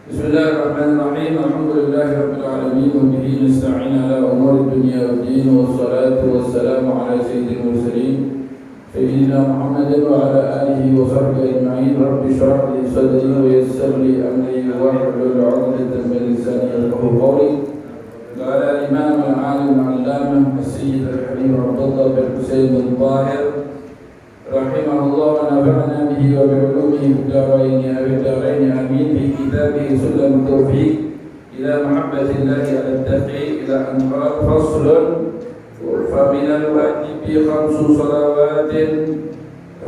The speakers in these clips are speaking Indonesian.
Bismillahirrahmanirrahim. Alhamdulillahirabbil alamin wa bihi nasta'in ala umuri dunya waddin wassalatu wassalamu ala sayyidil mursalin sayyidina Muhammadin wa ala alihi wa sahbihi ajma'in. Rabbi shrah li sadri wa yassir li amri wa hlul 'uqdatam min lisani yafqahu qawli. Qala al-imam al-'alim al-'allamah as-sayyid al-halim Abdullah bin Husain al-Tahir rahimahullah wa nafa'ana bihi wa bi'ulumihi fid darain amin. Fi kitabih Sulam Taufiq ila mahabbatillahi ala at-taqi ila an qala faslun fa min al-wajibi khamsu salawatin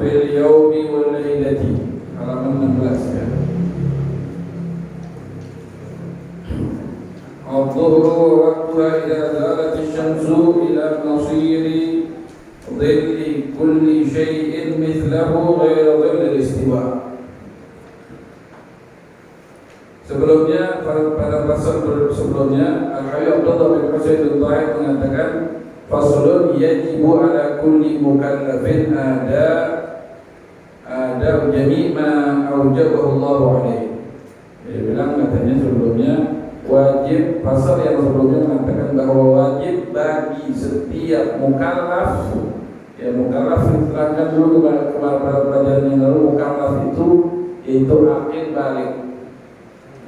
fil yawmi wal lailati. Halaman 16 ya. Al-dhuhru wa waqtuha idza zalat asy-syamsu ila nasiri dhilli kulli syai'in mithlahu ghayra dhillil istiwa. Sebelumnya pada pasal sebelumnya Al-Habib Abdullah bin Husain al-Tahir mengatakan faslun yajibu ala kulli mukallafin ada jami' ma aujabahu Allah alaihi. Dia bilang katanya sebelumnya wajib, pasal yang sebelumnya mengatakan bahwa wajib bagi setiap mukallaf. Ya, mukallaf diterangkan dulu kepada pelajaran yang lalu. Mukallaf itu akil balik.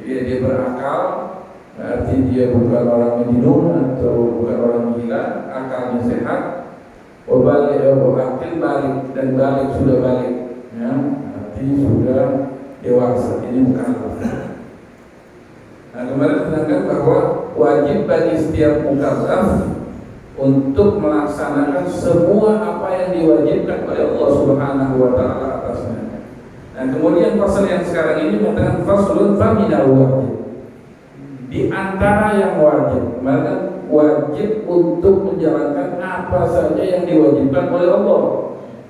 Dia berakal, berarti dia bukan orang minum atau bukan orang gila, akalnya sehat. Akil balik dan balik sudah balik, ya, berarti sudah dewasa. Ini mukallaf. Nah, kemarin diterangkan bahwa wajib bagi setiap mukallaf untuk melaksanakan semua apa yang diwajibkan oleh Allah Subhanahu wa taala atasnya. Dan kemudian pasal yang sekarang ini mengatakan faslun fa minal wajib. Di antara yang wajib, maka wajib untuk menjalankan apa saja yang diwajibkan oleh Allah.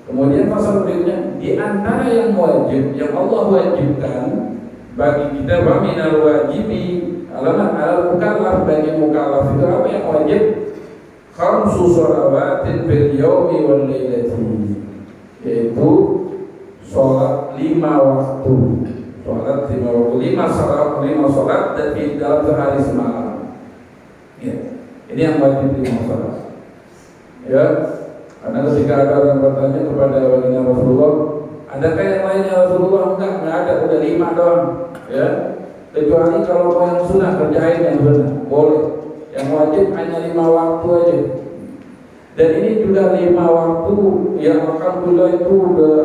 Kemudian pasal berikutnya, di antara yang wajib yang Allah wajibkan bagi kita, fa minal wajibi alamat al-mukallaf, bagi mukallaf itu apa yang wajib? Khamsu shalawatin fil yawmi wal lailati, yaitu sholat 5 waktu. Sholat 5 waktu, 5 sholat dan di dalam sehari semalam. Ya, ini yang wajib 5 sholat. Ya, karena ketika ada orang bertanya kepada baginda Rasulullah, adakah yang lainnya Rasulullah? Enggak ada, udah 5 doang. Ya, kecuali kalau mau yang sunnah kerjain yang sunnah, boleh. Yang wajib hanya 5 waktu aja. Dan ini juga 5 waktu yang alhamdulillah itu udah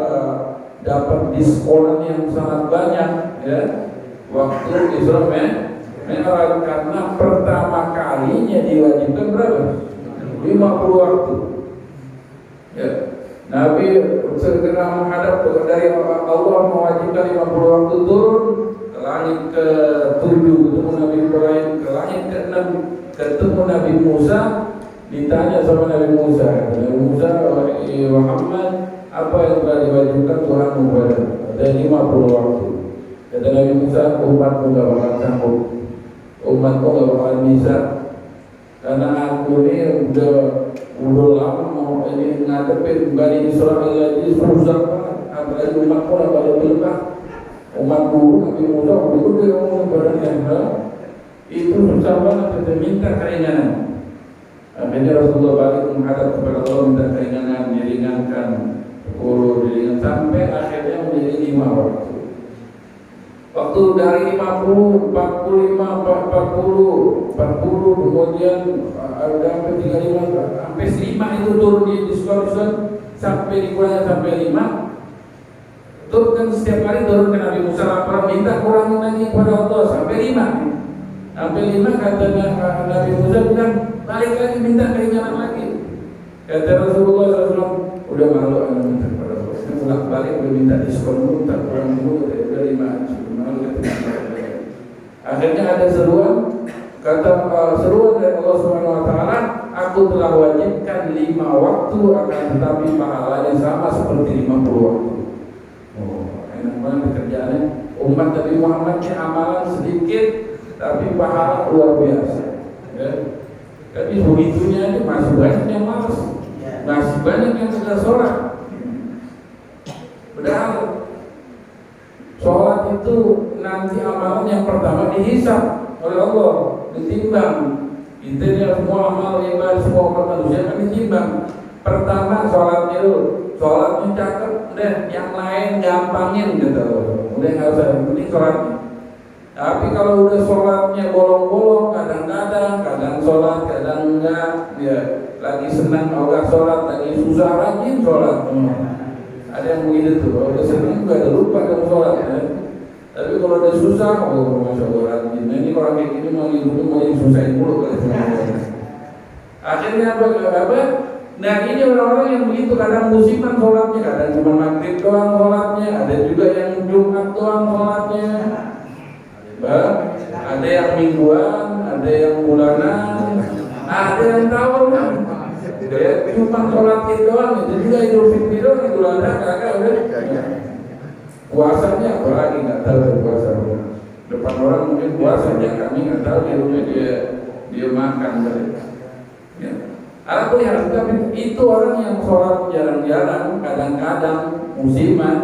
dapat diskonan yang sangat banyak, ya. Waktu Isra Mi'raj, karena pertama kalinya diwajibkan berapa? 50 waktu. Ya. Nabi segera menghadap dari Allah mewajibkan 50 waktu, turun ke langit ke-7 ketemu Nabi Ibrahim, ke langit ke-6 ketemu Nabi Musa, ditanya sama Nabi Musa, wahai Muhammad, apa yang telah diwajibkan Tuhan kepada? Ada 50 waktu. Kata Nabi Musa, umatmu gak bakal sanggup, umatmu gak bakal bisa, karena aku ini udah lama mau ini ngadepin Bani Israel lagi, susah banget. Apalagi umatku yang paling lemah. Umat dulu Nabi Musa itu dia ngomong badannya, itu susah banget, kita minta keringanan. Akhirnya Rasulullah balik menghadap kepada Allah, minta keringanan, diringankan 10, diringan sampai akhirnya menjadi 5 waktu. Waktu dari 50, 45, 40, kemudian ada sampai 35, sampai 5 itu turun di diskon sampai dikurangkan sampai 5. Turunkan setiap hari, turun ke Nabi Musa lapor, minta kurangin lagi kepada Allah sampai 5. Sampai 5 kata Nabi Musa bilang, balik lagi minta keringanan lagi. Kata Rasulullah SAW, udah malu anda minta kepada Allah. Saya pulang balik udah minta diskon dulu, minta kurang dulu, udah 5 aja. Malu Akhirnya ada seruan, kata seruan dari Allah Subhanahu Wa Taala, aku telah wajibkan 5 waktu, akan tetapi pahalanya sama seperti 50 waktu. Oh, enak banget pekerjaannya. Umat Nabi Muhammad ini amalan sedikit, tapi pahala luar biasa. Ya. Tapi begitunya ini masih banyak yang malas, masih banyak yang tidak sholat. Padahal sholat itu nanti amalan yang pertama dihisab oleh Allah, ditimbang. Intinya semua amal ibadah semua umat manusia kan ditimbang. Pertama sholatnya dulu, sholatnya cakep, udah yang lain gampangin gitu. Udah nggak usah, yang penting sholatnya. Tapi kalau udah sholatnya bolong-bolong, kadang sholat, kadang enggak, ya lagi senang enggak sholat, lagi susah rajin sholat. Ada yang begitu tuh, kalau udah senang enggak ada lupa kamu sholat. Ya. Tapi kalau udah susah, oh masya Allah rajin. Nah, ini orang kayak gini mau disusahin mulu kali. Akhirnya apa? Nah ini orang-orang yang begitu, kadang musiman sholatnya, kadang cuma maghrib doang sholatnya, ada juga yang Jumat doang sholatnya. Ada yang mingguan, ada yang bulanan, ada yang tahunan. Ya, cuma sholat doang, itu juga Idul Fitri doang, Idul Adha kagak udah. Puasanya apalagi nggak tahu puasa. Depan orang mungkin puasanya, kami nggak tahu di rumah dia makan kali. Ya. Aku lihat, tapi itu orang yang sholat jarang-jarang, kadang-kadang musiman,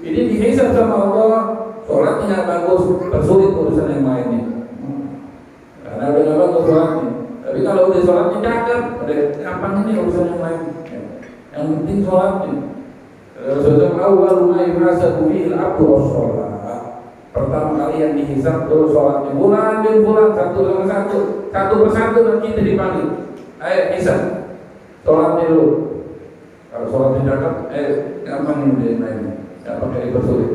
ini dihisab sama Allah. Sholatnya bagus, tersulit urusan yang lainnya. Karena udah nggak bagus sholatnya. Tapi kalau udah sholatnya cakep, udah gampang ini urusan yang lain. Yang penting sholatnya. Rasulullah awal ma yuhasabu bihi al-'abdu was-shalah. Pertama kali yang dihisab dulu sholatnya. Bulan bin bulan satu persatu nanti kita dipanggil. Ayo hisab sholatnya dulu. Kalau sholatnya cakep, gampang ini yang lainnya. Nggak pakai dipersulit.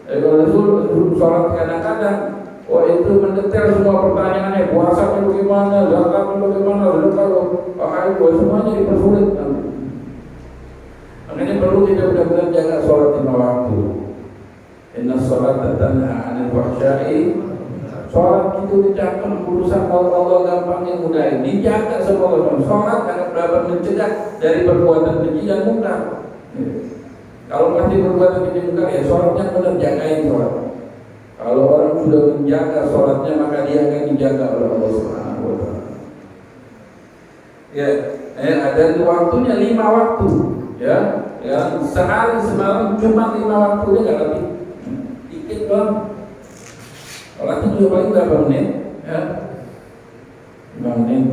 Kalau Rasul sholat kadang-kadang, wah itu mendetail semua pertanyaannya, puasanya bagaimana, zakatnya bagaimana, sedekah, semuanya dipersulit. Makanya perlu kita benar-benar jaga sholat 5 waktu. Inna sholata tanha 'anil fahsya'i. Sholat itu dijaga, urusan Allah gampangnya mudah. Dijaga sama Allah. Sholat akan dapat mencegah dari perbuatan keji dan munkar. Kalau masih berbuat keji munkar, ya sholatnya benar, jagain sholat. Kalau orang sudah menjaga sholatnya, maka dia akan dijaga oleh Allah Subhanahu wa Ta'ala. Ya, ada waktunya 5 waktu. Ya, sehari semalam cuma 5 waktu, dia nggak lebih. Dikit doang. Sholatnya juga paling berapa menit? Ya, 5 menit.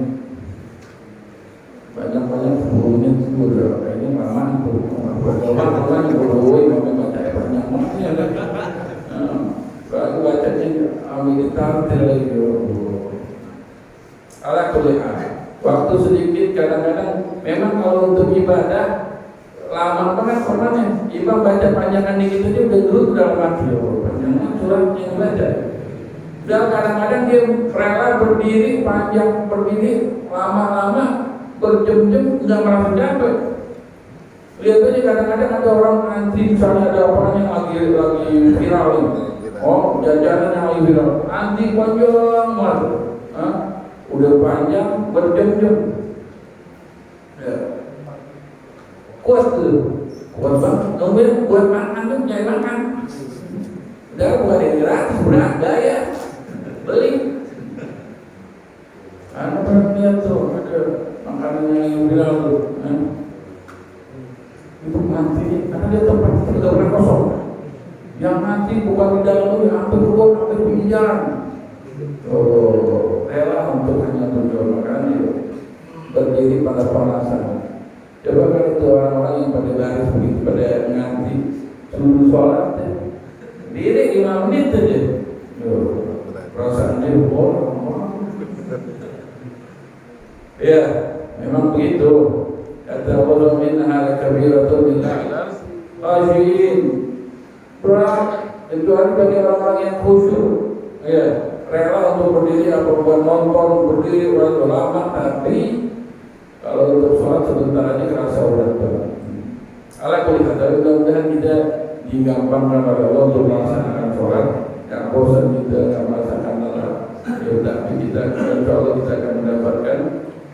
Banyak 10 menit sudah. Kayaknya lama itu. Orang yang baca banyak banget. Baru bacanya ambil gitar lagi. Ala kuliah. Waktu sedikit kadang-kadang memang kalau untuk ibadah lama banget pernahnya. Imam baca panjangan dikit aja udah dulu dalam hati. Panjangan surat yang baca. Dan kadang-kadang dia rela berdiri panjang, berdiri lama-lama berjam-jam nggak merasa capek. Lihat aja kadang-kadang ada orang antri, misalnya ada orang yang lagi viral ini. Oh, jajanan yang lagi viral, antri panjang banget, udah panjang berjam-jam. Ya. Kuat tuh, kuat banget. Kemudian buat makan tuh cari makan. Udah buat yang gratis, berat gaya, beli. Anak pernah lihat tuh ada makanan yang viral tuh. Itu mati, karena dia tempat itu tidak pernah kosong. Yang mati bukan di dalam itu, hampir keluar, hampir di jalan. Oh, rela untuk hanya tujuan makan itu berdiri pada panasan. Coba kalau itu orang-orang yang pada baris begitu, pada ngantri suruh sholat, diri 5 menit aja. Perasaan dia ya, memang begitu. Kata Allah, minha lakabiratun lillahi khashiin. Berat itu ada bagi orang-orang yang khusyuk. Ya, rela untuk berdiri apa buat nonton, berdiri berapa lama, tapi kalau untuk sholat sebentar aja kerasa berat banget. Ala kulli hal, mudah-mudahan kita digampangkan oleh Allah untuk melaksanakan sholat, yang bosan kita, nggak merasakan lelah. tapi kita insya Allah kita akan mendapatkan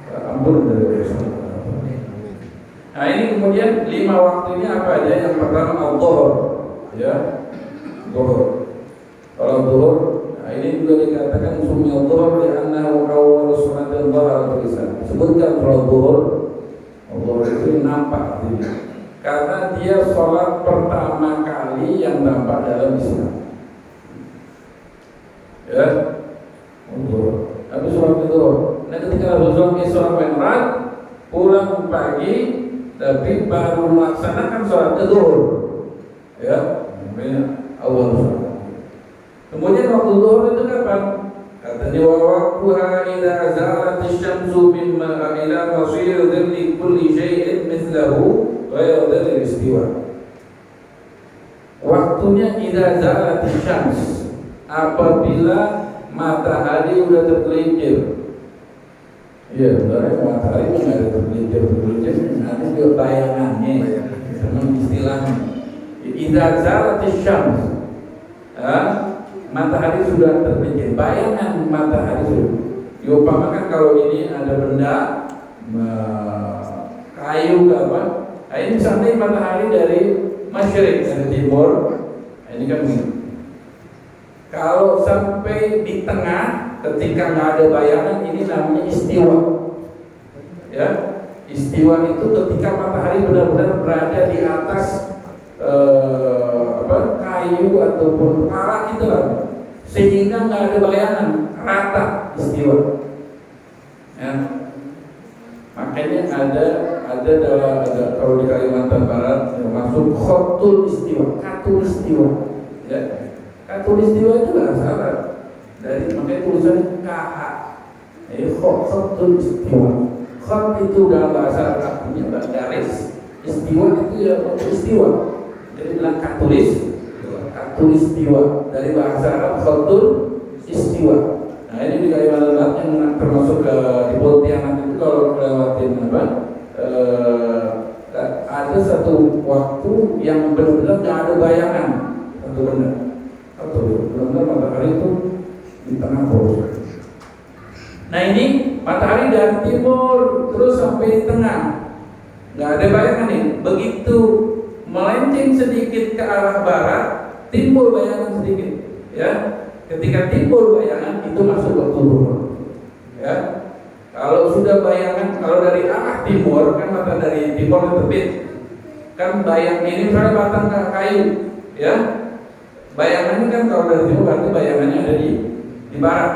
ampun dari Allah. Nah ini kemudian 5 waktunya apa aja? Yang pertama al-dhuhr, ya, dhuhr. Kalau dhuhr, nah ini juga dikatakan sumi al-dhuhr li'annahu awwal salatin dhahar al-islam. Sebutkan kalau dhuhr, dhuhr itu nampak artinya, karena dia sholat pertama kali yang nampak dalam Islam. Ya, dhuhr. Tapi sholat dhuhr. Nah ketika Rasulullah Isra Mi'raj pulang pagi, tapi baru melaksanakan sholat zuhur, ya, namanya awal sholat. Kemudian waktu zuhur itu kapan? Katanya wa waqtuha idza zalat asy-syamsu mimma ila masir dhilli kulli syai'in mithlahu ghayra dhilli istiwa. Waktunya idza zalat asy-syams, apabila matahari sudah tergelincir. Iya, sebenarnya matahari itu nggak ada tergelincir, nanti juga bayangannya, memang istilahnya. Idza zalatis syams, matahari sudah tergelincir, bayangan matahari sudah. Diumpamakan kalau ini ada benda kayu apa, nah ini misalnya matahari dari masyriq, dari timur, nah ini kan begini. Kalau sampai di tengah, ketika nggak ada bayangan, ini namanya istiwa. Ya, istiwa itu ketika matahari benar-benar berada di atas kayu ataupun alat itu lah, sehingga nggak ada bayangan, rata istiwa. Ya. Makanya ada kalau di Kalimantan Barat masuk khotul istiwa, katul istiwa. Ya. Katulistiwa itu bahasa Arab, dari makanya tulisannya KH. Khotul istiwa. Khot itu dalam bahasa Arab artinya garis, istiwa itu ya istiwa. Jadi bilang katulistiwa dari bahasa Arab khotul istiwa. Nah ini di Kalimantan Barat yang termasuk di Pontianak itu kalau lewatin ada satu waktu yang benar-benar nggak ada bayangan satu benda. Atau benar-benar matahari itu di tengah poros. Nah ini matahari dari timur terus sampai di tengah, nggak ada bayangan nih. Begitu melenceng sedikit ke arah barat, timbul bayangan sedikit. Ya, ketika timbul bayangan itu masuk waktu zuhur. Ya, kalau sudah bayangan, kalau dari arah timur kan mata dari timur terbit, kan bayang ini misalnya batang kayu, ya. Bayangannya kan kalau dari timur berarti bayangannya ada di barat.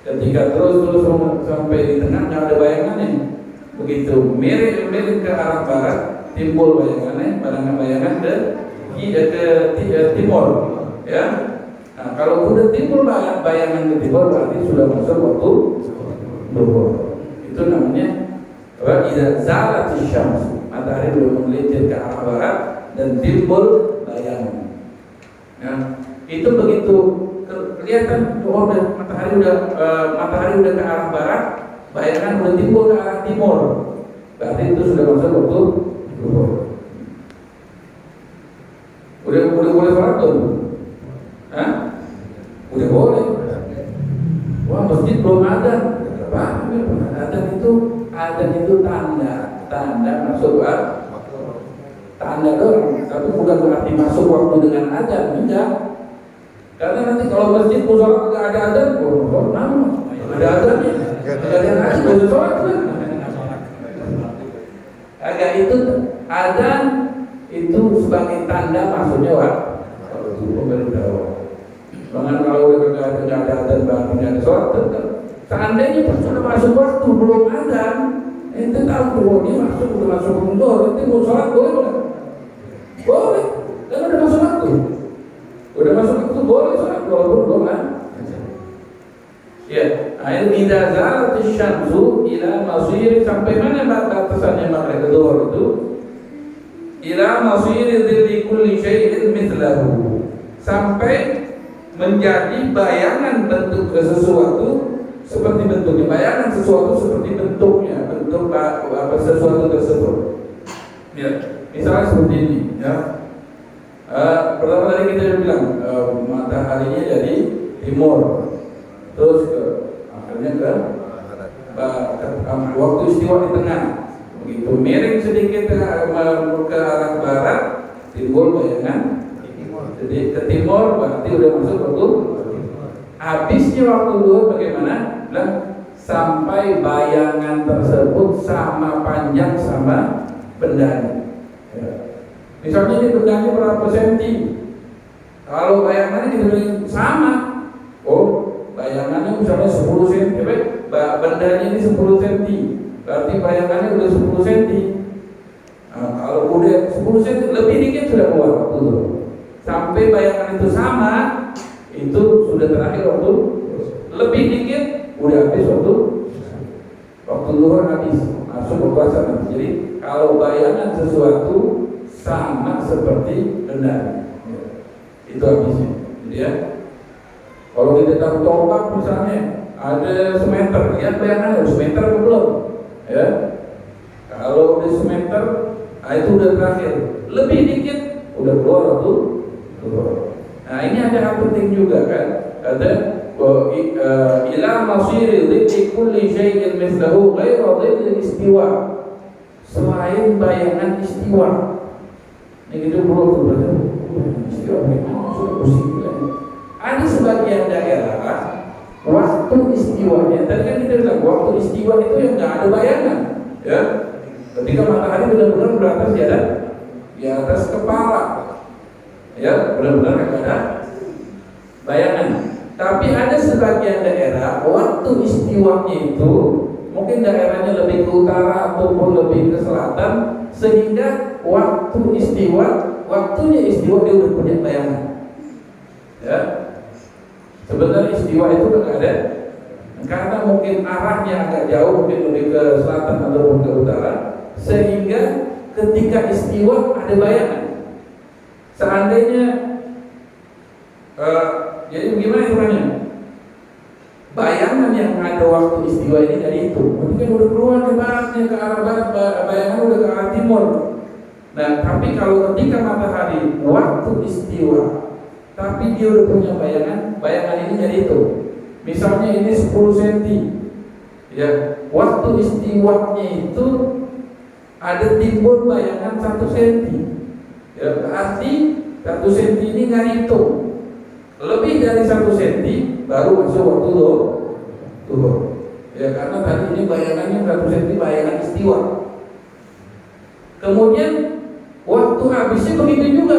Ketika terus sampai di tengah nggak ada bayangannya. Begitu miring ke arah barat, timbul bayangannya, bayangan ke timur. Ya. Nah kalau sudah timbul bayangan ke timur berarti sudah masuk waktu zuhur. Itu namanya idza zalatis syams, matahari sudah menggelincir ke arah barat dan timbul bayangan. Ya, itu begitu kelihatan matahari udah ke arah barat, bayangan udah timbul ke arah timur, berarti itu sudah masuk waktu zuhur. Udah boleh sholat tuh? Hah? Udah boleh. Wah masjid belum ada. Ada itu tanda masuk tanda doang, tapi bukan berarti masuk waktu dengan adzan, enggak. Karena nanti kalau masjid musola enggak ada adzan, ada adzannya, ada ngaji boleh sholat kan? Agak itu adzan itu sebagai tanda masuknya waktu pemberitahuan. Jangan kalau udah enggak ada adzan berarti enggak ada sholat, tetap. Seandainya sudah masuk waktu belum adzan, ente tahu dia udah masuk zuhur, ente mau sholat boleh? Boleh, kan udah masuk waktu. Udah masuk waktu boleh sholat walaupun belum adzan. Ya, air idza zalatis syamsu ila masir, sampai mana batasannya makna zuhur itu? Ila masir dhilli kulli syai'in mithlahu, sampai menjadi bayangan bentuk sesuatu seperti bentuknya, bayangan sesuatu seperti bentuknya, bentuk apa sesuatu tersebut. Ya, misalnya seperti ini. Ya, pertama tadi kita bilang mataharinya dari timur, terus menghadapnya ke waktu istiwa di tengah. Begitu miring sedikit ke arah barat, timbul bayangan. Jadi ke timur berarti udah masuk waktu. Habisnya waktu zuhur bagaimana? Nah, sampai bayangan tersebut sama panjang sama bendanya. Ya. Misalnya ini bendanya berapa senti? Kalau bayangannya kita sama, oh bayangannya misalnya 10 cm, bendanya ini 10 cm, berarti bayangannya udah 10 cm. Nah, kalau udah 10 cm lebih dikit sudah keluar waktu itu. Sampai bayangan itu sama, itu sudah terakhir waktu. Lebih dikit udah habis waktu zuhur habis, masuk berpuasa. Jadi kalau bayangan sesuatu sama seperti benda, itu habisnya. Jadi ya, kalau kita tahu tombak misalnya ada semeter, lihat bayangannya semeter atau belum? Ya, kalau udah semeter, itu udah terakhir. Lebih dikit udah keluar waktu. Nah ini ada hal penting juga kan, ada ila masiri dhikri kulli syai'in mithlahu ghairu dhikri istiwa, selain bayangan istiwa. Ini kita perlu istiwa sudah pusing kan. Ada sebagian daerah waktu istiwanya, tadi kan kita bilang waktu istiwa itu yang nggak ada bayangan, ya. Ketika matahari benar-benar di atas kepala, ya benar-benar nggak ada bayangan. Tapi ada sebagian daerah waktu istiwanya itu mungkin daerahnya lebih ke utara ataupun lebih ke selatan, sehingga waktunya istiwa dia udah punya bayangan. Ya, sebenarnya istiwa itu nggak ada, karena mungkin arahnya agak jauh, mungkin lebih ke selatan ataupun ke utara, sehingga ketika istiwa ada bayangan. Seandainya jadi bagaimana caranya? Bayangan yang ada waktu istiwa ini dari itu, mungkin udah keluar ke baratnya, ke arah barat, bayangan udah ke arah timur. Nah, tapi kalau ketika matahari waktu istiwa, tapi dia udah punya bayangan ini dari itu. Misalnya ini 10 cm, ya, waktu istiwanya itu ada timbul bayangan 1 cm. Ya, berarti 1 cm ini nggak hitung. Lebih dari 1 cm baru masuk waktu zuhur. Ya, karena tadi ini bayangannya 1 cm bayangan istiwa. Kemudian waktu habisnya begitu juga.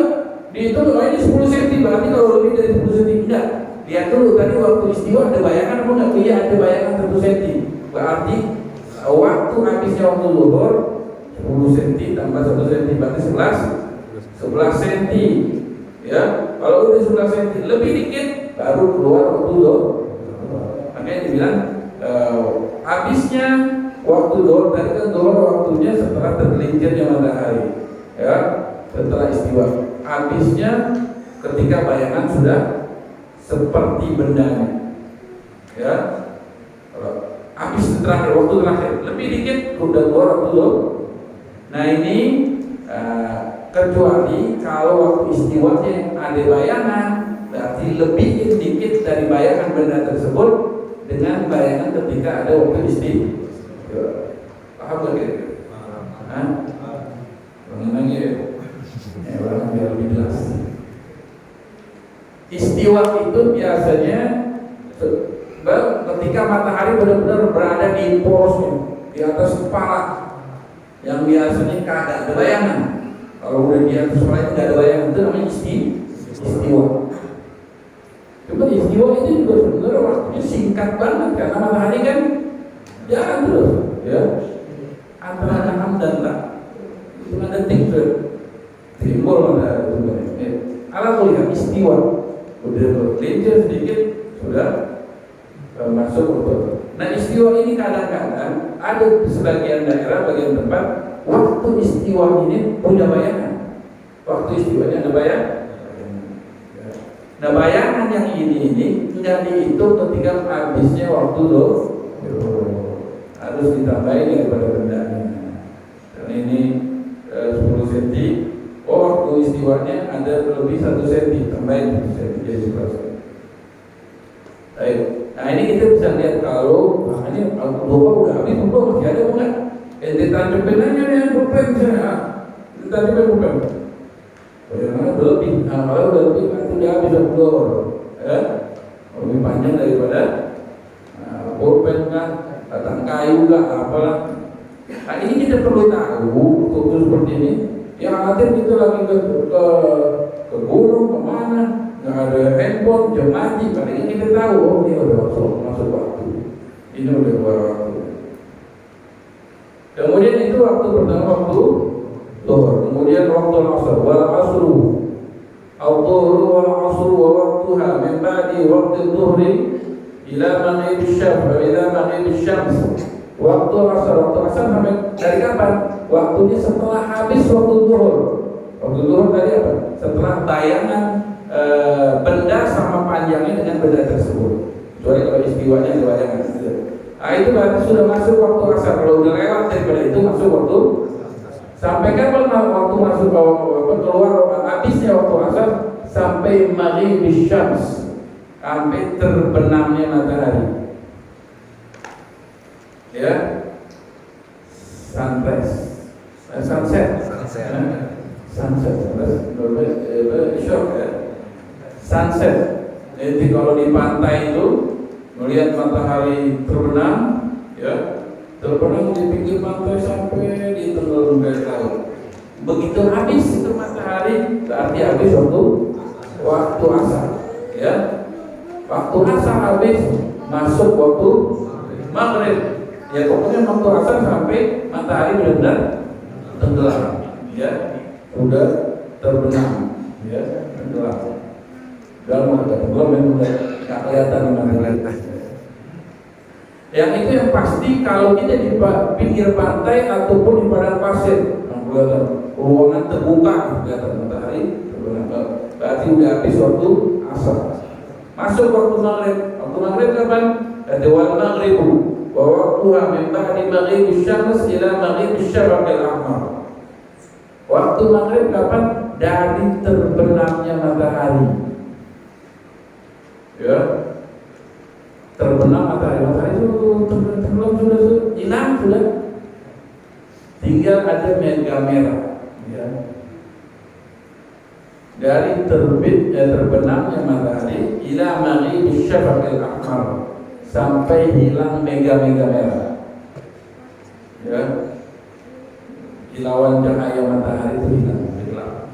Dihitung ini 10 cm, berarti kalau lebih dari 10 cm enggak. Lihat dulu tadi waktu istiwa ada bayangan apa enggak? Iya, ada bayangan 1 cm. Berarti waktu habisnya waktu zuhur 10 cm tambah 1 cm berarti 11 cm. Ya, kalau udah 11 cm lebih dikit baru keluar waktu zuhur. Makanya dibilang habisnya waktu zuhur, tadi kan zuhur waktunya setelah tergelincirnya matahari, ya, setelah istiwa. Habisnya ketika bayangan sudah seperti bendanya, ya. Habis terakhir, waktu terakhir lebih dikit udah keluar waktu zuhur. Nah ini kecuali kalau waktu istiwanya ada bayangan, berarti lebih dikit dari bayangan benda tersebut dengan bayangan ketika ada waktu istiwa. Paham gak kira-kira? Mengenai orang biar lebih jelas. Istiwa itu biasanya ketika matahari benar-benar berada di porosnya, di atas kepala, yang biasanya kagak ada bayangan. Kalau udah di atas kepala itu nggak ada bayangan, itu namanya istiwa. Cuma istiwa itu juga sebenarnya waktunya singkat banget, karena matahari kan jalan terus, ya, antara enam dan tak itu ada detik timbul pada itu. Alat melihat istiwa udah bergelincir sedikit sudah masuk untuk. Nah istiwa ini kadang-kadang ada sebagian daerah, bagian tempat waktu istiwa ini punya bayangan. Waktu istiwanya ada bayangan. Nah bayangan yang ini nggak dihitung ketika habisnya waktu harus ditambahin daripada bendanya. Karena ini 10 cm. Oh, waktu istiwanya ada lebih 1 cm, tambahin 1 cm jadi 11 cm. Baik. Nah ini kita bisa lihat kalau makanya duha udah habis, duha masih ada bukan? Ente tancapin aja nih pulpen misalnya, tancapin pulpen. Bagaimana berlebih? Nah kalau udah lebih kan udah habis duha, ya lebih panjang daripada pulpen kan, batang kayu lah, apalah. Nah ini kita perlu tahu untuk seperti ini. Yang khawatir kita lagi ke gunung kemana, nggak ada handphone, jam ngaji, paling kita tahu oh ini udah masuk waktu, ini udah keluar waktu. Kemudian itu waktu pertama waktu zuhur, kemudian waktu asar, wal asru, al-zuhur wal asru wa waktuha min ba'di waktu zuhri ila maghrib syams, ila maghrib syams. Waktu asar sampai dari kapan? Waktunya setelah habis waktu zuhur. Waktu zuhur tadi apa? Setelah bayangan benda sama panjangnya dengan benda tersebut. Kecuali kalau istiwanya ada bayangan. Nah itu berarti sudah masuk waktu asar. Kalau udah lewat daripada itu masuk waktu. Sampai kapan waktu masuk keluar habisnya waktu asar? Sampai maghrib syams, sampai terbenamnya matahari. Ya, sunset, sunset. Jadi kalau di pantai itu melihat matahari terbenam, ya, terbenam di pinggir pantai sampai di tenggelam ke laut. Begitu habis itu matahari, berarti habis waktu asar, ya. Waktu asar habis, masuk waktu maghrib. Ya pokoknya waktu asar sampai matahari benar-benar tenggelam, ya, udah terbenam, ya, tenggelam. Dalam udah tenggelam yang udah nggak kelihatan matahari. Yang itu yang pasti kalau kita di pinggir pantai ataupun di padang pasir, ruangan terbuka, kelihatan matahari terbenam. Berarti udah habis waktu asar. Masuk waktu maghrib. Waktu maghrib kapan? Wal maghribu wa waqtuha min ba'di maghrib syams ila maghrib syarqil ahmar. Waktu maghrib kapan? Dari terbenamnya matahari. Ya. Terbenam matahari itu tenggelam sudah hilang sudah. Tinggal ada mega merah. Ya. Dari terbenamnya matahari ila maghrib syarqil ahmar, sampai hilang mega-mega merah, ya, kilauan cahaya matahari itu hilang.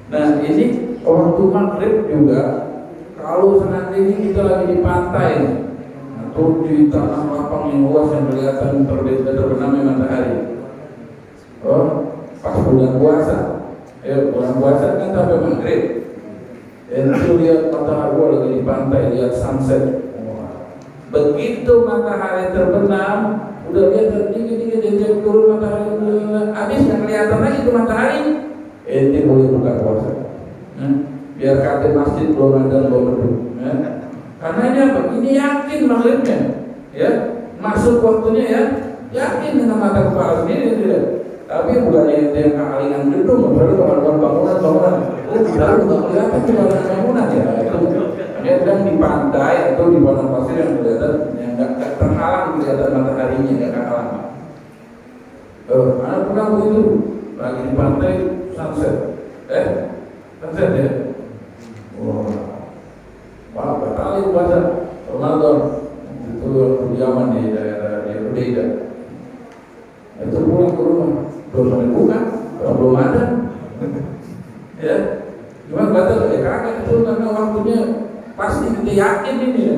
Nah ini waktu maghrib juga, kalau seandainya kita lagi di pantai atau di tanah lapang yang luas yang kelihatan terbenamnya matahari, pas bulan puasa, bulan puasa kan sampai maghrib, itu lihat matahari lagi di pantai, lihat sunset. Begitu matahari terbenam, udah lihat dikit-dikit dia turun matahari, habis nggak kelihatan lagi itu matahari, ente boleh buka puasa. Biar kata masjid belum ada belum. Karena ini apa? Ini yakin maghribnya, ya, masuk waktunya, ya, yakin dengan mata kepala sendiri, tidak. Tapi bukannya yang kealingan gedung, baru bangunan, baru untuk kelihatan cuma bangunan, ya. Dia sedang di pantai atau di padang pasir yang kelihatan, yang nggak terhalang kelihatan mataharinya, nggak terhalang. Anak pernah begitu, lagi di pantai sunset, sunset ya. Wah, batalin puasa Ramadan itu zaman di daerah di Rudeida. Itu pulang ke rumah, belum ada buka, belum ada. Ya, cuma batal ya kagak itu karena waktunya. Pasti kita yakin ini ya.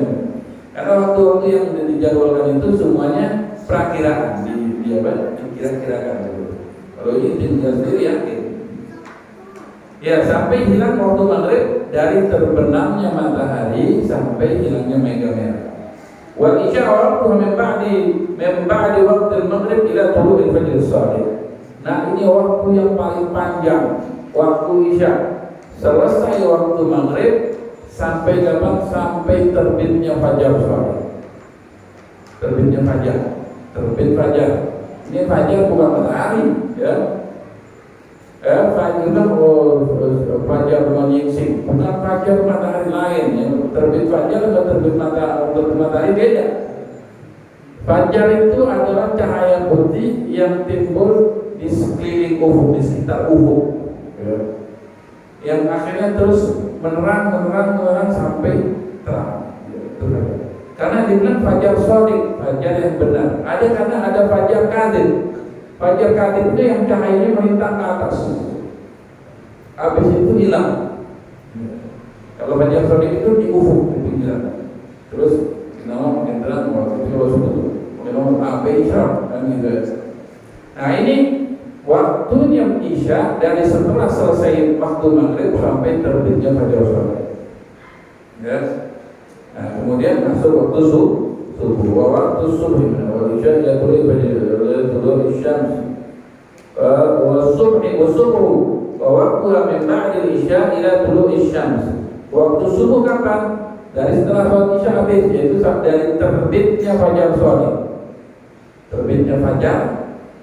Karena waktu-waktu yang sudah dijadwalkan itu semuanya perakiraan, dikira-kirakan. Kalau ini tinggal sendiri yakin. Ya, sampai hilang waktu maghrib, dari terbenamnya matahari sampai hilangnya mega merah. Wa isya waktu min ba'di waktu maghrib ila tulu'il fajr shadiq. Nah, ini waktu yang paling panjang, waktu isya. Selesai waktu maghrib sampai kapan? Sampai terbitnya fajar shadiq. Terbitnya fajar. Terbit fajar. Ini fajar bukan matahari, ya. Fajar fajar menyingsing, bukan fajar matahari lain ya. Terbit fajar atau terbit matahari beda. Fajar itu adalah cahaya putih yang timbul di sekeliling ufuk, di sekitar ufuk ya. Yang akhirnya terus menerang sampai terang ya. Karena dibilang fajar shadiq, fajar yang benar. Ada karena ada fajar kadhib. Fajar kadhib itu yang cahayanya melintang ke atas, habis itu hilang. Kalau fajar shadiq itu di ufuk, di pinggiran. Terus nama makin terang, waktu itu kalau AB Isya kan gitu. Nah ini waktunya Isya dari setelah selesai waktu maghrib sampai terbitnya fajar shadiq ya. Nah kemudian masuk waktu subuh, waktu subuh wal isya yatulul syams wasubuh wa waqtu min ba'di isya ila tulu'i syams. Waktu subuh kapan? Dari setelah sholat isya habis, yaitu dari terbitnya fajar shadiq. Terbitnya fajar,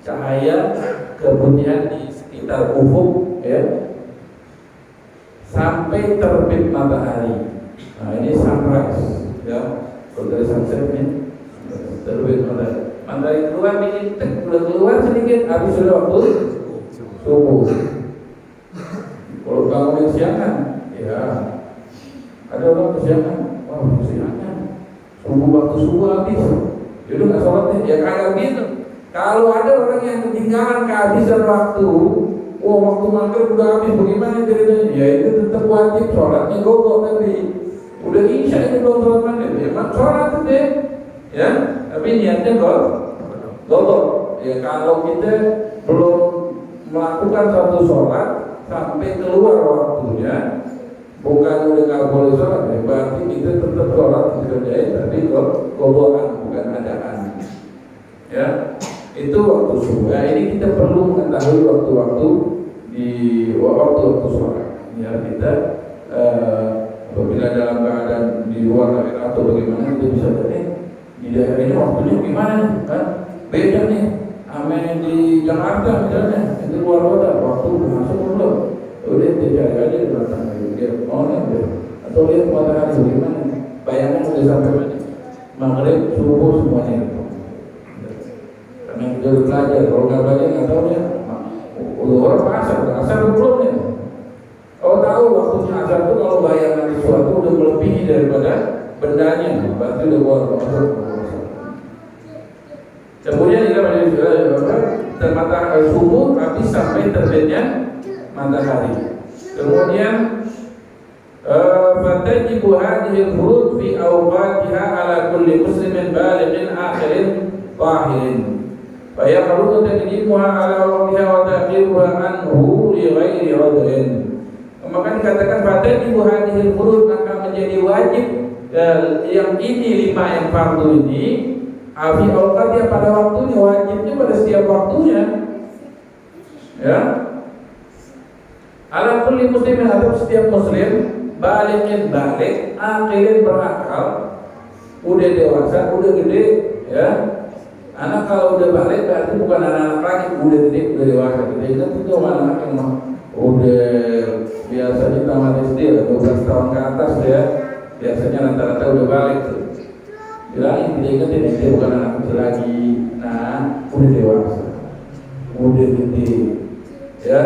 cahaya keputihan di sekitar ufuk ya, sampai terbit matahari. Nah ini sunrise ya. Kalau dari sunset ini terbit matahari keluar dikit, keluar sedikit, habis sudah waktu subuh. Kalau bangun siangan, ya ada orang kesiangan, kesiangan, waktu subuh habis, jadi nggak sholatnya, ya kayak gitu. Kalau ada orang yang ketinggalan kehabisan waktu, waktu maghrib udah habis, bagaimana ceritanya? Ya itu tetap wajib sholatnya gogok tadi. Udah isya ini belum sholat maghrib, ya sholat deh, ya. Tapi niatnya gogok. Ya kalau kita belum melakukan satu sholat sampai keluar waktunya, bukan udah nggak boleh sholat, ya berarti kita tetap sholat dikerjain, tapi gogokan bukan adaan. Ya, itu waktu subuh. Nah, ini kita perlu mengetahui waktu-waktu di waktu-waktu sholat. Ya kita apabila dalam keadaan di luar daerah atau bagaimana kita bisa lihat di daerah ini waktunya gimana kan? Beda nih, amen di Jakarta misalnya, di luar kota waktu masuk belum? Udah cari aja di belakang dia mau nih, atau lihat matahari bagaimana? Bayangan udah sampai mana? Maghrib, subuh semuanya. Karena kita udah belajar, kalau nggak belajar nggak tahu ya. Udah orang asar belum ya? Kalau tahu waktunya asar itu kalau bayangan sesuatu udah melebihi daripada bendanya, berarti udah masuk. Kemudian kita matahari subuh habis sampai terbitnya matahari. Kemudian fatajibu hadhihi al-furud fi awqatiha ala kulli muslimin balighin akhirin tahirin. Fa yaqulu taqdimuha ala waqtiha wa ta'khiruha anhu li ghairi udhrin. Maka dikatakan fatajibu hadhihi al-furud, maka menjadi wajib yang ini 5 yang fardu ini fi awqatiha pada waktunya, wajibnya pada setiap waktunya. Ya. Ala kulli muslimin, atau setiap muslim balighin balik, aqilin berakal, udah dewasa, udah gede ya. Anak kalau udah balik berarti bukan anak-anak lagi, udah gede, udah dewasa. Kita ingat itu anak yang udah biasanya tamat SD 12 tahun ke atas ya, biasanya rata-rata udah balik tuh. Bilangin, kita ingetin dia bukan anak kecil lagi. Nah, udah dewasa, udah gede ya,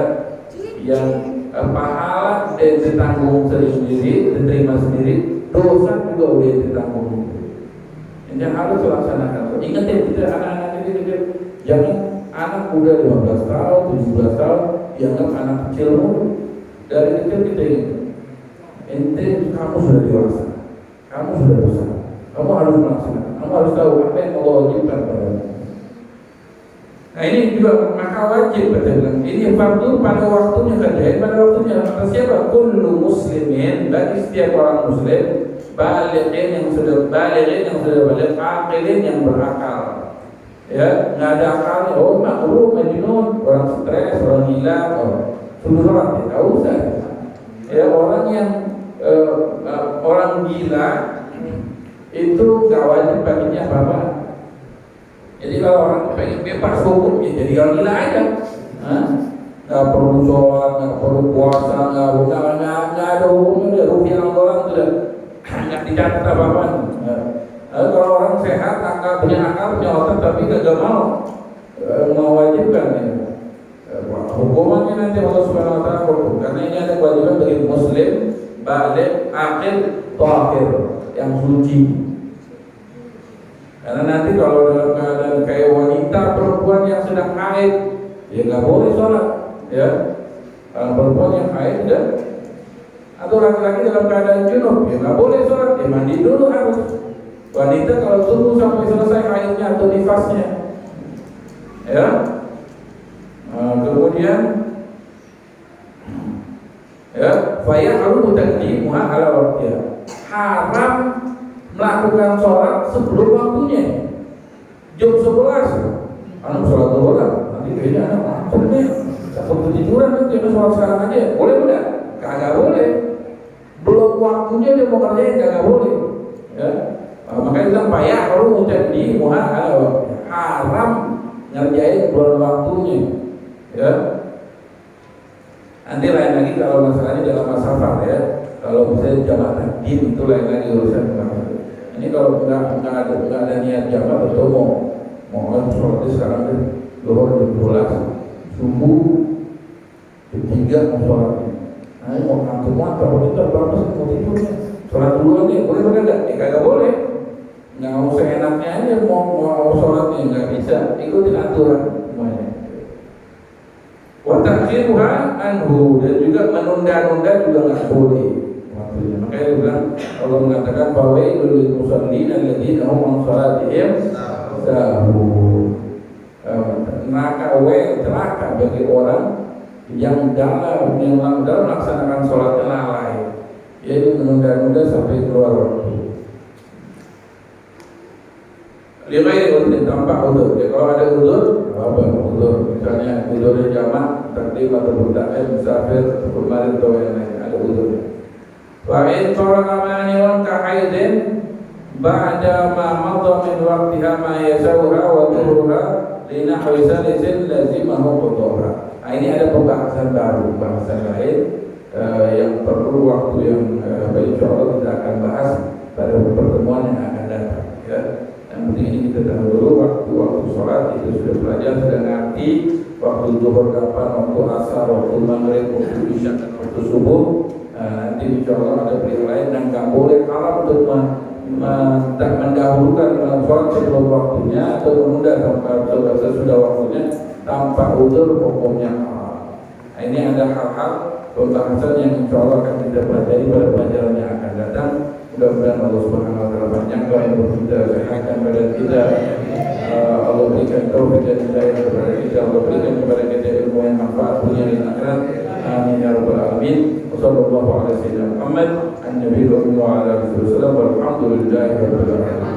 yang pahala dan ditanggung sendiri, diterima sendiri, dosa juga udah ditanggung. Ini harus dilaksanakan. Ingatin kita anak-anak ini, jangan anak muda 15 tahun, 17 tahun dianggap anak kecil. Dari kecil kita ingat, kamu sudah dewasa, kamu sudah besar, kamu harus melaksanakan, kamu harus tahu apa yang Allah wajibkan padamu. Nah ini juga maka wajib, ini fardu pada waktunya kerjain, pada waktunya. Atas siapa? Kullu muslimin, bagi setiap orang muslim, balighin yang sudah balik, aqilin yang berakal. Ya, nggak ada akalnya, oh makruh, majnun, orang stres, orang gila, surat, ya nggak usah. Ya orang yang orang gila itu nggak wajib baginya apa-apa. Jadi kalau orang pengen bebas hukum, ya jadi orang gila aja. nggak perlu sholat, nggak perlu puasa, nggak ada hubungannya. Rupiah orang sudah nggak dicatat apa-apa. Kalau orang sehat, punya akal, punya otak, tapi nggak mau mewajibkan ya. Hukumannya nanti Allah Subhanahu Wa Taala hukum. Karena ini ada kewajiban bagi Muslim, balik, akil, tahir, yang suci. Karena nanti kalau dalam keadaan kayak wanita perempuan yang sedang haid, ya nggak boleh sholat, ya. Kalau perempuan yang haid, ya, atau laki-laki dalam keadaan junub, ya nggak boleh sholat, ya mandi dulu harus. Wanita kalau tunggu sampai selesai haidnya atau nifasnya, ya. Kemudian, ya, faya harus taqdimuha ala waqtiha. Haram melakukan sholat sebelum waktunya. Jam 11 anak sholat dulu lah, nanti kayaknya anak macam nih takut ketiduran nanti sholat sekarang aja, boleh enggak? Kagak boleh, belum waktunya dia mau kerjain, kagak boleh, ya. Makanya bilang payah kalau ngucap di muha haram ngerjain belum waktunya, ya. Nanti lain lagi kalau masalahnya dalam safar, ya. Kalau misalnya jamak takdim itu lain lagi urusan. Ini kalau nggak ada niat jamak atau mau sholat sekarang kan zuhur jam 12, subuh jam 3 mau sholat. Nah ini mau ngantuk-ngantuk, kalau kita bagus mau tidurnya sholat dulu nih, boleh enggak? Kagak boleh. Nggak mau seenaknya aja mau sholatnya nggak bisa, ikutin aturan semuanya. Wa ta'khiruha anhu, dan juga menunda-nunda juga nggak boleh. Makanya dia bilang Allah mengatakan fawailul lil musallin alladzina hum an salatihim sahun. Celaka bagi orang yang dalam melaksanakan sholatnya lalai, yaitu menunda-nunda sampai keluar waktu. Lighairi udhrin, tanpa udzur. Ya, kalau ada udzur, apa udzur? Misalnya udzurnya jamak, takdim atau mutakhir, musafir, atau marid atau yang lain, ada udzurnya. Wa in taraka mani'un ka haidin ba'da ma madha min waqtiha ma yasawha wa turuha li nahwi salisin lazimahu qadha. Nah, ini ada pembahasan baru, bahasan lain yang perlu waktu yang insyaallah kita akan bahas pada pertemuan yang akan datang, ya. Yang penting ini kita tahu dulu waktu sholat itu sudah belajar, sudah ngerti waktu zuhur kapan, waktu asar, waktu maghrib, waktu isya, waktu subuh. Nanti insyaallah ada beliau lain dan nggak boleh haram untuk tak mendahulukan sholat sebelum waktunya atau menunda sampai sesudah waktunya tanpa udzur, hukumnya haram. Nah, ini ada hal-hal pembahasan yang insyaallah akan kita pelajari pada pelajaran yang akan datang. Mudah-mudahan Allah Subhanahu Wa Taala panjangkan umur kita, sehatkan badan kita. Allah berikan taufik dan hidayah kepada kita. Allah berikan kepada kita ilmu yang manfaat dunia dan akhirat. Amin ya rabbal alamin. Wassallallahu ala sayyidina Muhammad an nabiyil ummi wa ala alihi wasallam. Walhamdulillahi rabbil alamin.